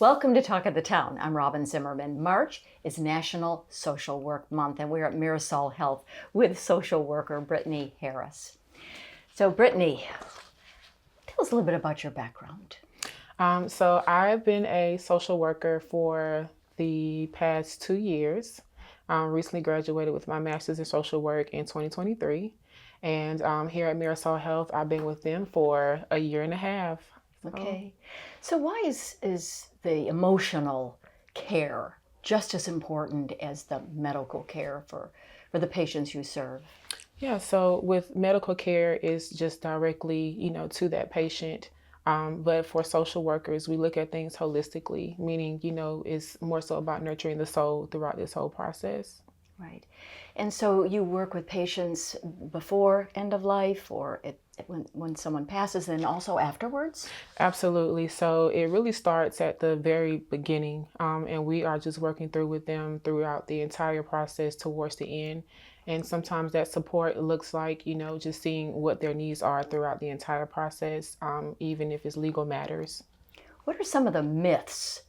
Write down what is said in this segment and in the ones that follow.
Welcome to Talk of the Town. I'm Robyn Zimmerman. March is National Social Work Month, and we're at MiraSol Health with social worker Brittany Harris. So Brittany, tell us a little bit about your background. So I've been a social worker for the past 2 years. Recently graduated with my master's in social work in 2023. And here at MiraSol Health, I've been with them for a year and a half. Okay. So why is the emotional care just as important as the medical care for the patients you serve? Yeah, so with medical care is just directly, to that patient. But for social workers, we look at things holistically, meaning, it's more so about nurturing the soul throughout this whole process. Right. And so you work with patients before end of life or when someone passes, and also afterwards? Absolutely. So it really starts at the very beginning, and we are just working through with them throughout the entire process towards the end. And sometimes that support looks like, just seeing what their needs are throughout the entire process, even if it's legal matters. What are some of the myths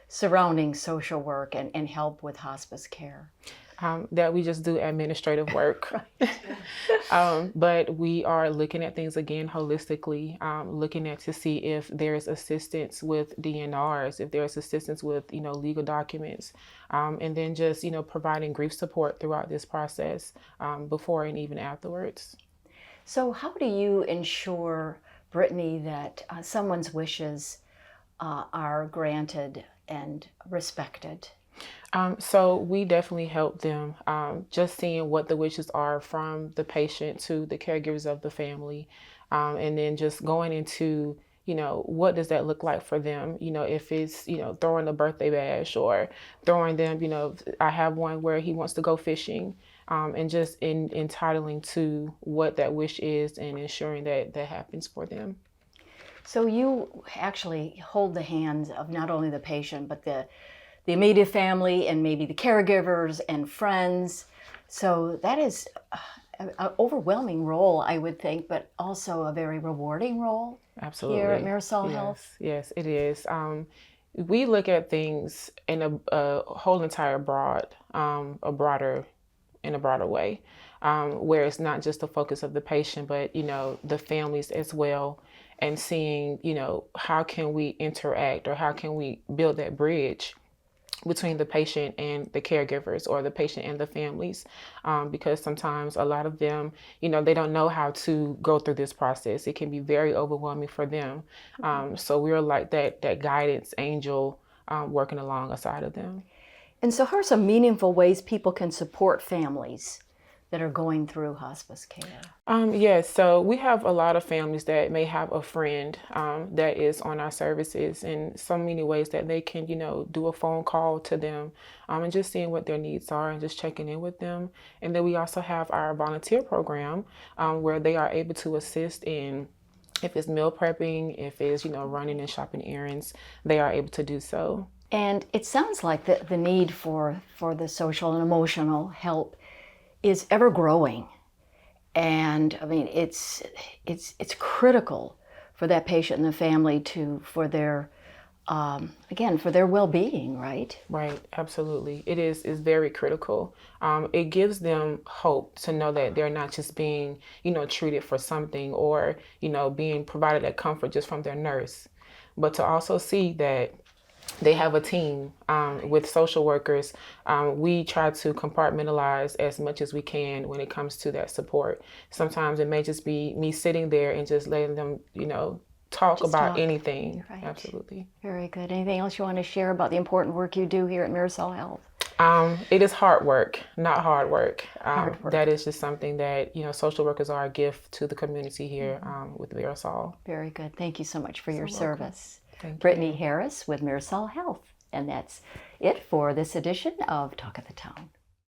surrounding social work and help with hospice care? That we just do administrative work. But we are looking at things again holistically, looking at to see if there's assistance with DNRs, if there's assistance with, legal documents, and then just, providing grief support throughout this process, before and even afterwards. So how do you ensure, Brittany, that someone's wishes are granted and respected? So we definitely help them, just seeing what the wishes are from the patient to the caregivers of the family, and then just going into, what does that look like for them? If it's, throwing a birthday bash or throwing them, I have one where he wants to go fishing, and just entitling to what that wish is and ensuring that that happens for them. So you actually hold the hands of not only the patient, but the immediate family and maybe the caregivers and friends. So that is an overwhelming role, I would think, but also a very rewarding role. Absolutely. Here at MiraSol Yes, Health. yes, it is. We look at things in a whole entire a broader way, where it's not just the focus of the patient, but, the families as well, and seeing, how can we interact or how can we build that bridge between the patient and the caregivers or the patient and the families, because sometimes a lot of them, they don't know how to go through this process. It can be very overwhelming for them. So we're like that guidance angel, working alongside of them. And so how are some meaningful ways people can support families that are going through hospice care? Yes, so we have a lot of families that may have a friend that is on our services, in so many ways that they can, do a phone call to them, and just seeing what their needs are and just checking in with them. And then we also have our volunteer program, where they are able to assist in, if it's meal prepping, if it's, running and shopping errands, they are able to do so. And it sounds like the need for the social and emotional help is ever growing. And I mean, it's critical for that patient and the family for their well-being, right? Right, absolutely. It is very critical. It gives them hope to know that they're not just being, treated for something or, being provided that comfort just from their nurse, but to also see that they have a team with social workers. We try to compartmentalize as much as we can when it comes to that support. Sometimes it may just be me sitting there and just letting them, talk about anything. Right. Absolutely. Very good. Anything else you want to share about the important work you do here at MiraSol Health? It is hard work, not hard work. Hard work. That is just something that, social workers are a gift to the community here, with MiraSol. Very good. Thank you so much for your service. Brittany Harris with MiraSol Health. And that's it for this edition of Talk of the Town.